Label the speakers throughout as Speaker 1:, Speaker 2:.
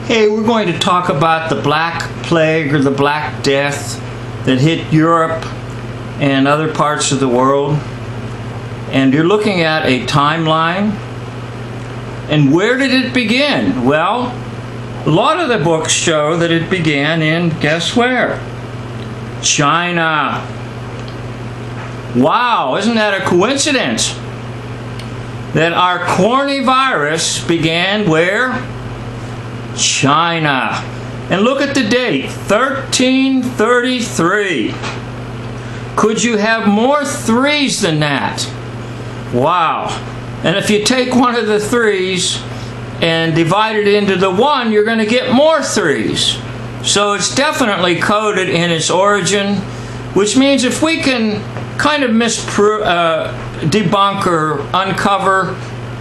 Speaker 1: Hey, we're going to talk about the Black Plague or the Black Death that hit Europe and other parts of the world. And you're looking at a timeline. And where did it begin? Well, a lot of the books show that it began in, guess where? China. Wow, isn't that a coincidence? That our corny virus began where? China. And look at the date, 1333. Could you have more threes than that? Wow. And if you take one of the threes and divide it into the one, you're going to get more threes. So it's definitely coded in its origin, which means if we can kind of debunk or uncover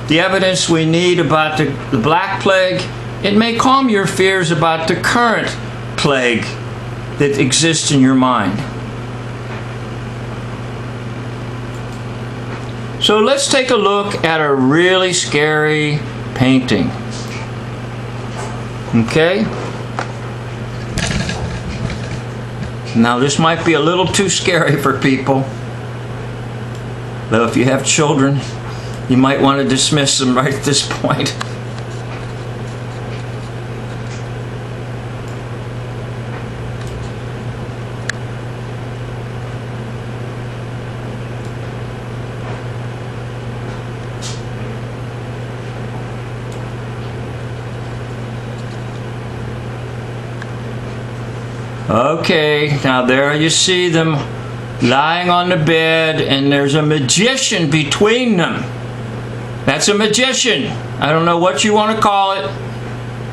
Speaker 1: the evidence we need about the Black Plague, it may calm your fears about the current plague that exists in your mind. So let's take a look at a really scary painting. Okay? Now this might be a little too scary for people. Though if you have children, you might want to dismiss them right at this point. Okay, now there you see them lying on the bed, and there's a magician between them. That's a magician. I don't know what you want to call it,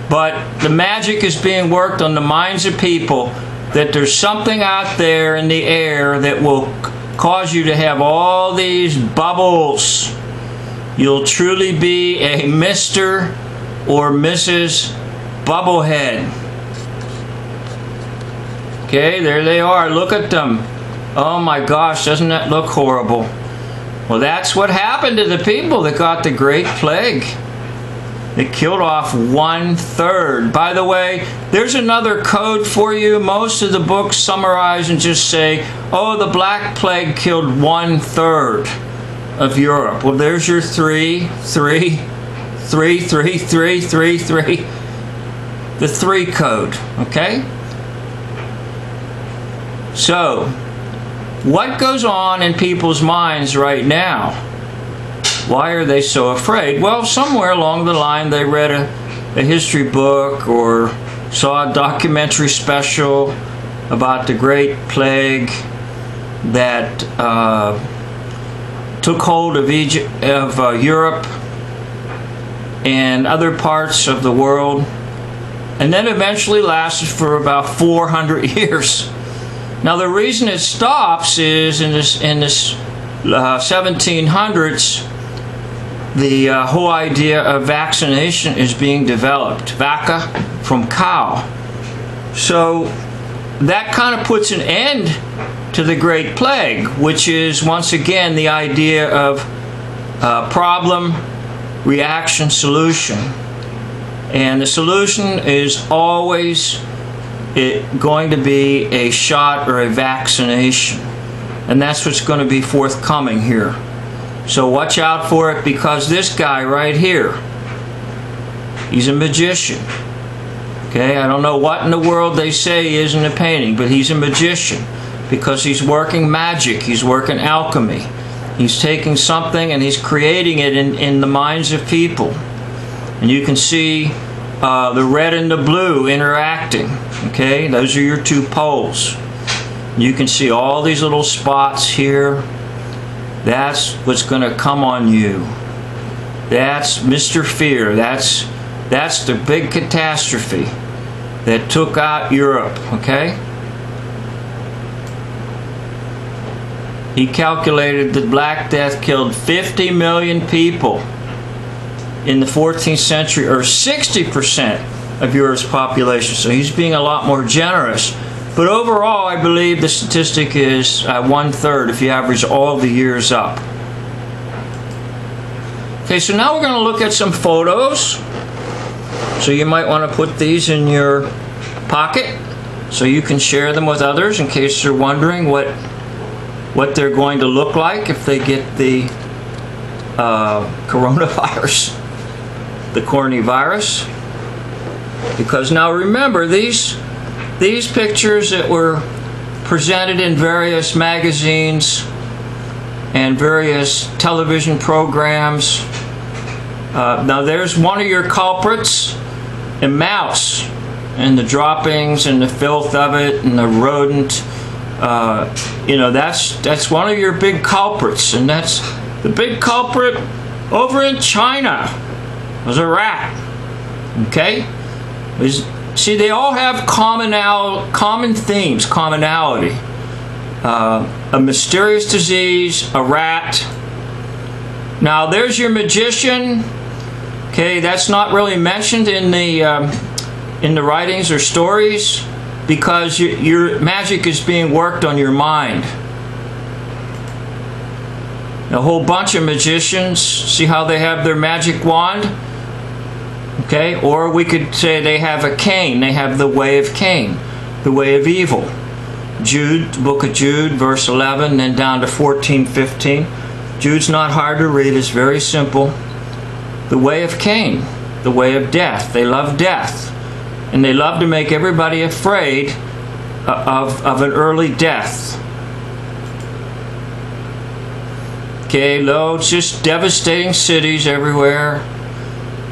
Speaker 1: but the magic is being worked on the minds of people that there's something out there in the air that will cause you to have all these bubbles. You'll truly be a Mr. or Mrs. Bubblehead. Okay, there they are. Look at them. Oh my gosh, doesn't that look horrible? Well, that's what happened to the people that got the Great Plague. It killed off 1/3. By the way, there's another code for you. Most of the books summarize and just say, oh, the Black Plague killed 1/3 of Europe. Well, there's your 3, 3, 3, 3, 3, 3, 3. The 3 code, okay? So, what goes on in people's minds right now? Why are they so afraid? Well, somewhere along the line they read a history book or saw a documentary special about the Great Plague that took hold of Europe and other parts of the world, and then eventually lasted for about 400 years. Now the reason it stops is in this 1700s, the whole idea of vaccination is being developed. Vacca from cow. So that kind of puts an end to the Great Plague, which is once again the idea of problem, reaction, solution. And the solution is always going to be a shot or a vaccination, and that's what's going to be forthcoming here. So watch out for it, because this guy right here, he's a magician. Okay, I don't know what in the world they say he is in the painting, but he's a magician because he's working magic, he's working alchemy. He's taking something and he's creating it in the minds of people. And you can see the red and the blue interacting. Okay, those are your 2 poles. You can see all these little spots here. That's what's going to come on you. That's Mr. Fear. That's the big catastrophe that took out Europe. Okay. He calculated that Black Death killed 50 million people in the 14th century, or 60% of Europe's population. So he's being a lot more generous. But overall, I believe the statistic is 1/3 if you average all the years up. Okay, so now we're going to look at some photos. So you might want to put these in your pocket so you can share them with others in case they're wondering what they're going to look like if they get the coronavirus, the corny virus. Because now remember, these pictures that were presented in various magazines and various television programs. Now there's one of your culprits, a mouse, and the droppings and the filth of it and the rodent. That's one of your big culprits, and that's the big culprit over in China was a rat. Okay? See, they all have common themes, commonality. A mysterious disease, a rat. Now there's your magician. Okay, that's not really mentioned in the writings or stories because your magic is being worked on your mind. A whole bunch of magicians, see how they have their magic wand? Okay, or we could say they have a cane. They have the way of Cain, the way of evil. Jude, the book of Jude, verse 11, then down to 14, 15. Jude's not hard to read, it's very simple. The way of Cain, the way of death. They love death. And they love to make everybody afraid of an early death. Okay, it's just devastating cities everywhere.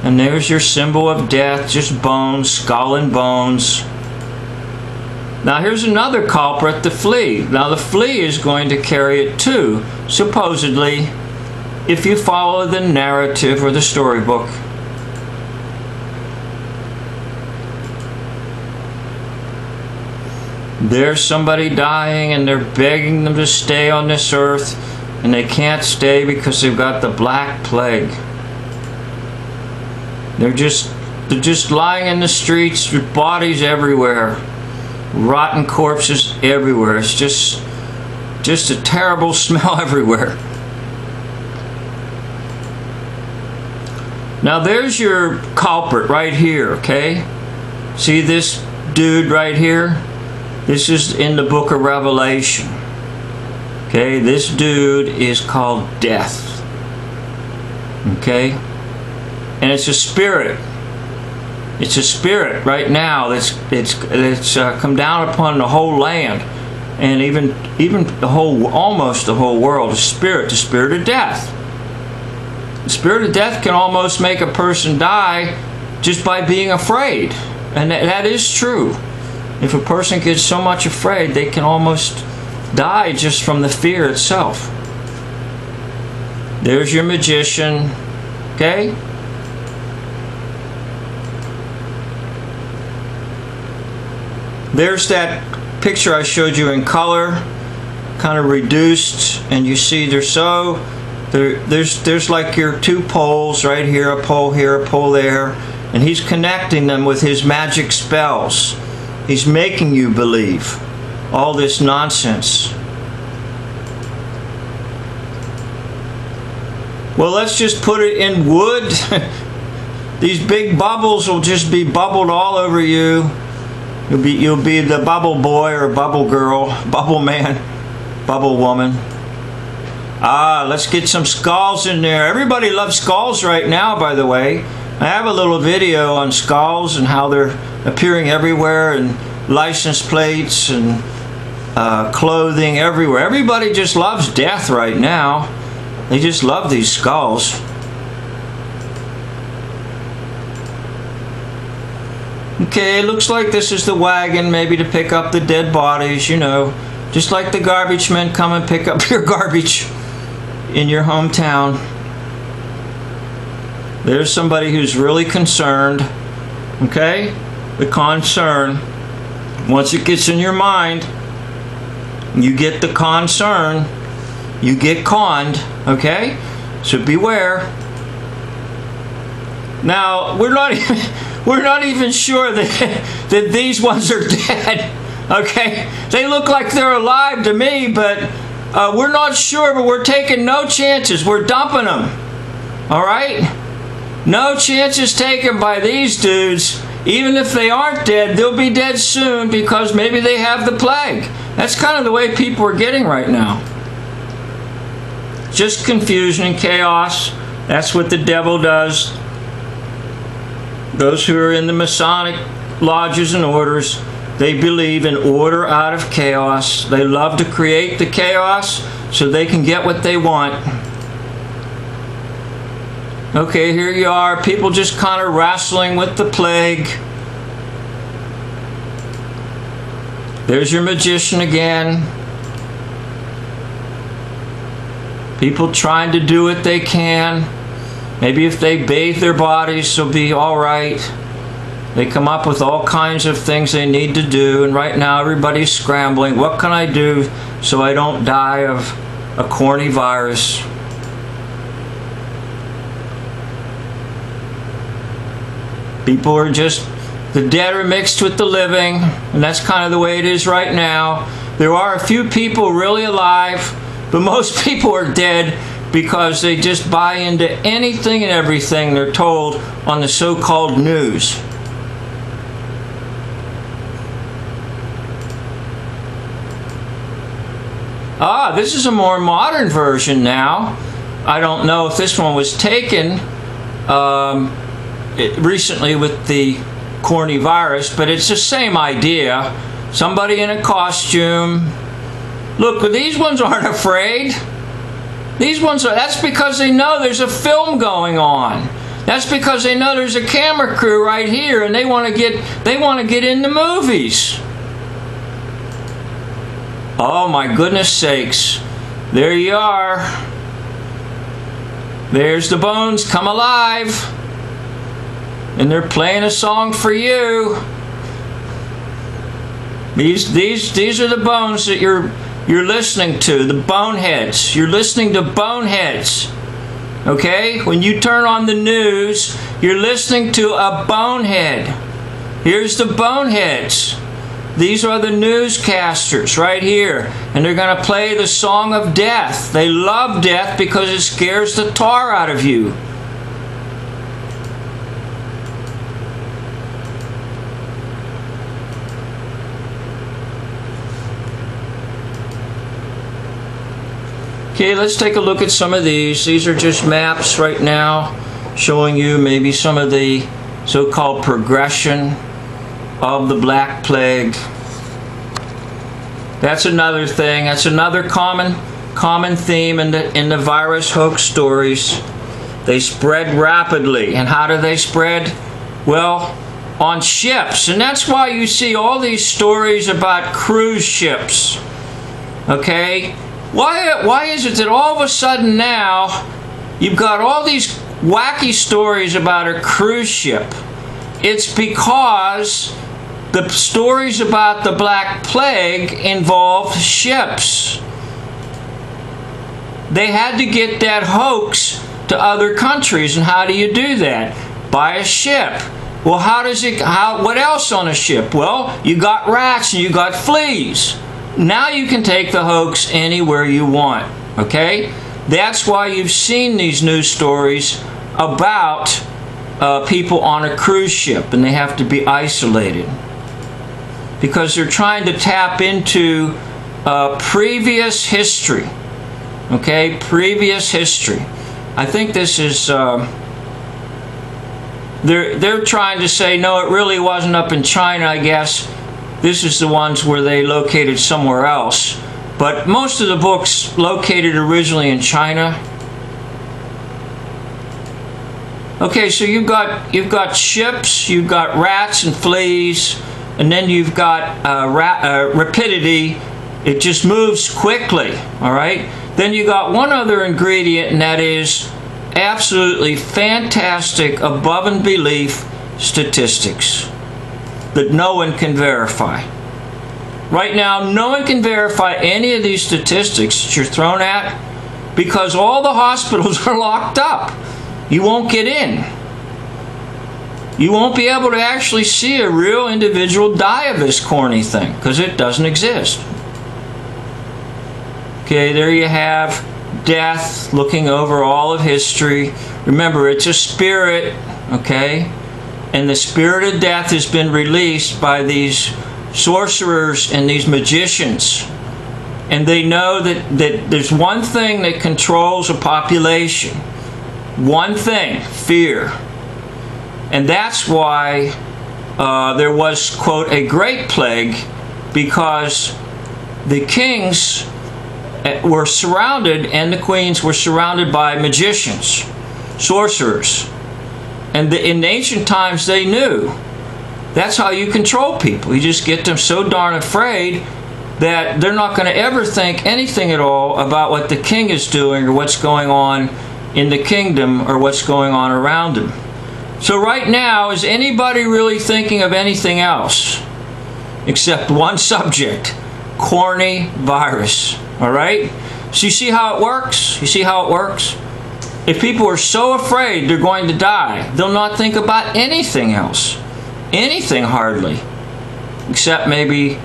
Speaker 1: And there's your symbol of death, just bones, skull and bones. Now here's another culprit, the flea. Now the flea is going to carry it too, supposedly, if you follow the narrative or the storybook. There's somebody dying and they're begging them to stay on this earth, and they can't stay because they've got the Black Plague. They're just lying in the streets with bodies everywhere. Rotten corpses everywhere. It's just a terrible smell everywhere. Now there's your culprit right here, okay? See this dude right here? This is in the book of Revelation. Okay, this dude is called Death. Okay? And it's a spirit. It's a spirit right now that's come down upon the whole land, and even almost the whole world. The spirit of death. The spirit of death can almost make a person die just by being afraid, and that is true. If a person gets so much afraid, they can almost die just from the fear itself. There's your magician. Okay? There's that picture I showed you in color, kind of reduced, and you see there's like your two poles right here, a pole here, a pole there, and he's connecting them with his magic spells. He's making you believe all this nonsense. Well, let's just put it in wood. These big bubbles will just be bubbled all over you. You'll be the bubble boy or bubble girl, bubble man, bubble woman. Let's get some skulls in there. Everybody loves skulls right now, by the way. I have a little video on skulls and how they're appearing everywhere, and license plates and clothing everywhere. Everybody just loves death right now. They just love these skulls. Okay, looks like this is the wagon, maybe to pick up the dead bodies, you know. Just like the garbage men come and pick up your garbage in your hometown. There's somebody who's really concerned. Okay? The concern. Once it gets in your mind, you get the concern, you get conned. Okay? So beware. Now, we're not even sure that these ones are dead. Okay? They look like they're alive to me, but we're not sure, but we're taking no chances. We're dumping them. All right? No chances taken by these dudes. Even if they aren't dead, they'll be dead soon because maybe they have the plague. That's kind of the way people are getting right now. Just confusion and chaos. That's what the devil does. Those who are in the Masonic lodges and orders, they believe in order out of chaos. They love to create the chaos so they can get what they want. Okay, here you are, people just kind of wrestling with the plague. There's your magician again. People trying to do what they can. Maybe if they bathe their bodies, they'll be all right. They come up with all kinds of things they need to do, and right now everybody's scrambling. What can I do so I don't die of a corny virus? People are just, the dead are mixed with the living, and that's kind of the way it is right now. There are a few people really alive, but most people are dead because they just buy into anything and everything they're told on the so-called news. This is a more modern version now. I don't know if this one was taken recently with the corny virus, but it's the same idea. Somebody in a costume. Look, but these ones aren't afraid. These ones are, that's because they know there's a film going on. That's because they know there's a camera crew right here and they want to get in the movies. Oh my goodness sakes. There you are. There's the bones come alive. And they're playing a song for you. These are the bones that you're listening to, the boneheads. You're listening to boneheads. Okay? When you turn on the news, you're listening to a bonehead. Here's the boneheads. These are the newscasters right here. And they're going to play the song of death. They love death because it scares the tar out of you. Okay, let's take a look at some of these. These are just maps right now showing you maybe some of the so-called progression of the Black Plague. That's another thing. That's another common theme in the virus hoax stories. They spread rapidly. And how do they spread? Well, on ships. And that's why you see all these stories about cruise ships. Okay? Why is it that all of a sudden now you've got all these wacky stories about a cruise ship? It's because the stories about the Black Plague involved ships. They had to get that hoax to other countries, and how do you do that? By a ship. Well, what else on a ship? Well, you got rats and you got fleas. Now you can take the hoax anywhere you want, okay? That's why you've seen these news stories about people on a cruise ship and they have to be isolated. Because they're trying to tap into previous history, okay? Previous history. I think this is, they're trying to say, no, it really wasn't up in China, I guess. This is the ones where they located somewhere else. But most of the books located originally in China. Okay, so you've got ships, you've got rats and fleas, and then you've got rapidity. It just moves quickly, all right? Then you got one other ingredient, and that is absolutely fantastic, above and belief statistics that no one can verify. Right now, no one can verify any of these statistics that you're thrown at because all the hospitals are locked up. You won't get in. You won't be able to actually see a real individual die of this corny thing because it doesn't exist. Okay, there you have death looking over all of history. Remember, it's a spirit, okay? And the spirit of death has been released by these sorcerers and these magicians. And they know that there's one thing that controls a population. One thing, fear. And that's why there was, quote, a great plague, because the kings were surrounded and the queens were surrounded by magicians, sorcerers. And in ancient times they knew that's how you control people. You just get them so darn afraid that they're not going to ever think anything at all about what the king is doing or what's going on in the kingdom or what's going on around him. So right now, is anybody really thinking of anything else except one subject? Corny virus. All right? So you see how it works? You see how it works? If people are so afraid they're going to die, they'll not think about anything else. Anything hardly. Except maybe,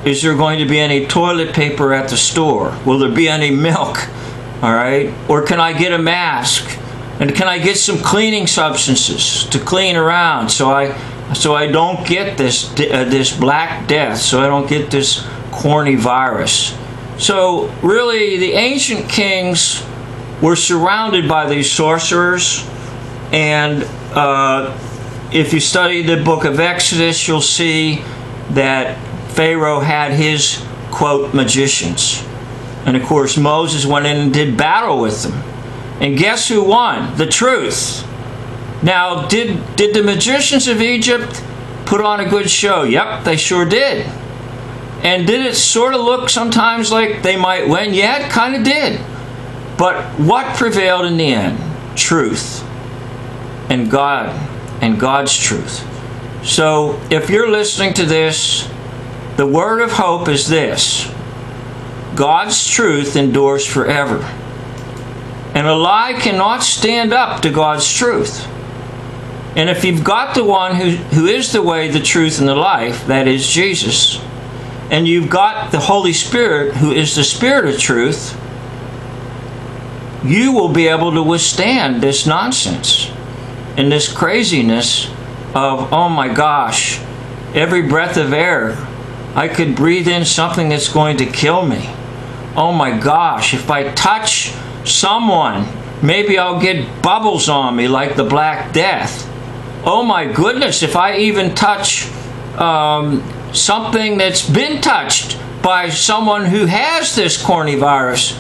Speaker 1: is there going to be any toilet paper at the store? Will there be any milk? All right? Or can I get a mask? And can I get some cleaning substances to clean around so I don't get this black death, so I don't get this corny virus? So really, the ancient kings were surrounded by these sorcerers, and if you study the book of Exodus, you'll see that Pharaoh had his, quote, magicians. And of course, Moses went in and did battle with them. And guess who won? The truth. Now, did the magicians of Egypt put on a good show? Yep, they sure did. And did it sort of look sometimes like they might win? Yeah, it kind of did. But what prevailed in the end? Truth. And God. And God's truth. So, if you're listening to this, the word of hope is this: God's truth endures forever. And a lie cannot stand up to God's truth. And if you've got the one who is the way, the truth, and the life, that is Jesus, and you've got the Holy Spirit, who is the Spirit of truth, you will be able to withstand this nonsense and this craziness of, oh my gosh, every breath of air, I could breathe in something that's going to kill me. Oh my gosh, if I touch someone, maybe I'll get bubbles on me like the Black Death. Oh my goodness, if I even touch something that's been touched by someone who has this corny virus,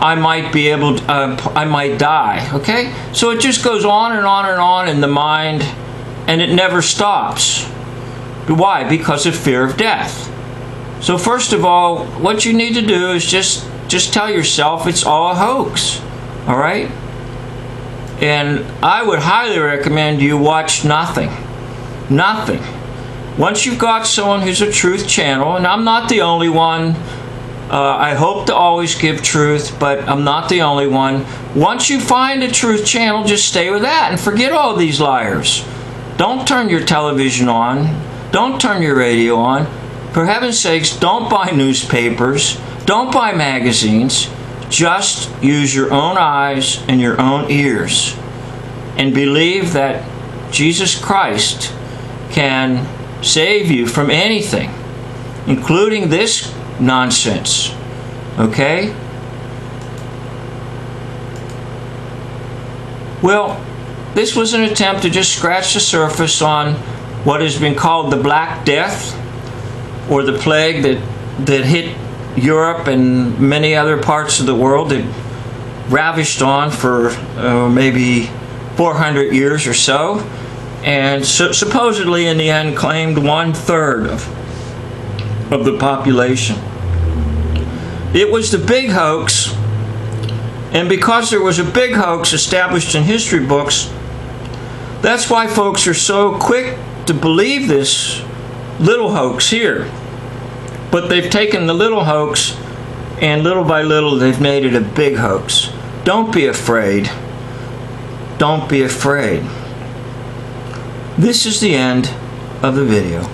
Speaker 1: I might be able to, I might die. Okay? So it just goes on and on and on in the mind, and it never stops. Why? Because of fear of death. So first of all, what you need to do is just tell yourself it's all a hoax. All right? And I would highly recommend you watch nothing. Nothing. Once you've got someone who's a truth channel, and I'm not the only one, I hope to always give truth, but I'm not the only one. Once you find a truth channel, just stay with that and forget all these liars. Don't turn your television on. Don't turn your radio on. For heaven's sakes, don't buy newspapers. Don't buy magazines. Just use your own eyes and your own ears and believe that Jesus Christ can save you from anything, including this nonsense. Okay? Well, this was an attempt to just scratch the surface on what has been called the Black Death, or the plague that hit Europe and many other parts of the world, that ravished on for maybe 400 years or so, and supposedly in the end claimed 1/3 of the population. It was the big hoax, and because there was a big hoax established in history books, that's why folks are so quick to believe this little hoax here. But they've taken the little hoax, and little by little they've made it a big hoax. Don't be afraid. Don't be afraid. This is the end of the video.